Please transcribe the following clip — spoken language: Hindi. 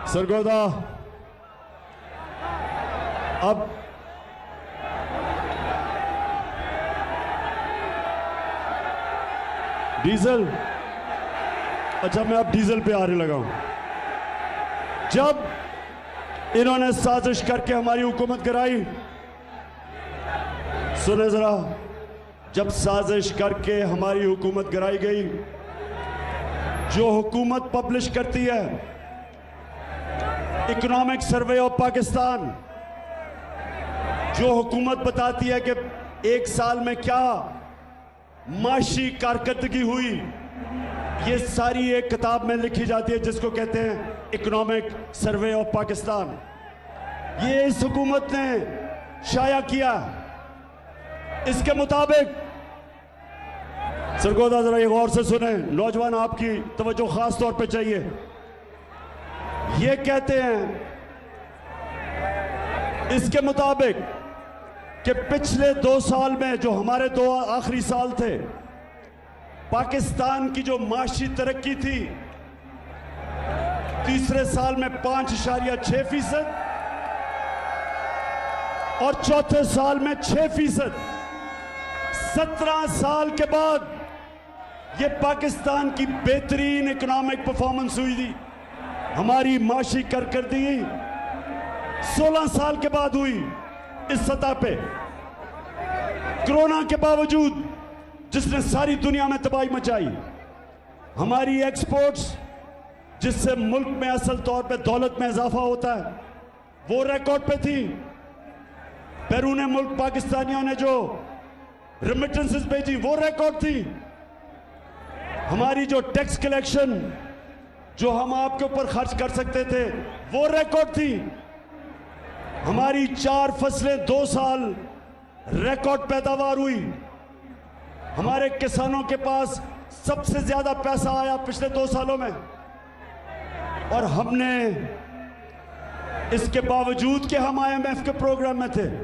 सरगोदा अब डीजल, अच्छा मैं अब डीजल पे आने लगा हूं। जब इन्होंने साजिश करके हमारी हुकूमत कराई, सुने जरा, जब साजिश करके हमारी हुकूमत कराई गई, जो हुकूमत पब्लिश करती है इकोनॉमिक सर्वे ऑफ पाकिस्तान, जो हुकूमत बताती है कि एक साल में क्या माशी कारकर्दगी हुई, ये सारी एक किताब में लिखी जाती है जिसको कहते हैं इकोनॉमिक सर्वे ऑफ पाकिस्तान। ये इस हुकूमत ने शाया किया। इसके मुताबिक, सरगोदा जरा ये गौर से सुने, नौजवान आपकी तवज्जो खास तौर पे चाहिए। ये कहते हैं इसके मुताबिक कि पिछले 2 साल में, जो हमारे 2 आखिरी साल थे, पाकिस्तान की जो माशी तरक्की थी, तीसरे साल में 5.6% और चौथे साल में 6%। 17 साल के बाद ये पाकिस्तान की बेहतरीन इकोनॉमिक परफॉर्मेंस हुई थी। हमारी माशी कारकर्दगी 16 साल के बाद हुई इस सतह पे। कोरोना के बावजूद, जिसने सारी दुनिया में तबाही मचाई, हमारी एक्सपोर्ट्स, जिससे मुल्क में असल तौर पे दौलत में इजाफा होता है, वो रिकॉर्ड पे थी। बैरून मुल्क पाकिस्तानियों ने जो रेमिटेंसेस भेजी, वो रिकॉर्ड थी। हमारी जो टैक्स कलेक्शन, जो हम आपके ऊपर खर्च कर सकते थे, वो रिकॉर्ड थी। हमारी 4 फसलें 2 साल रिकॉर्ड पैदावार हुई। हमारे किसानों के पास सबसे ज्यादा पैसा आया पिछले 2 सालों में, और हमने, इसके बावजूद कि हम IMF के प्रोग्राम में थे,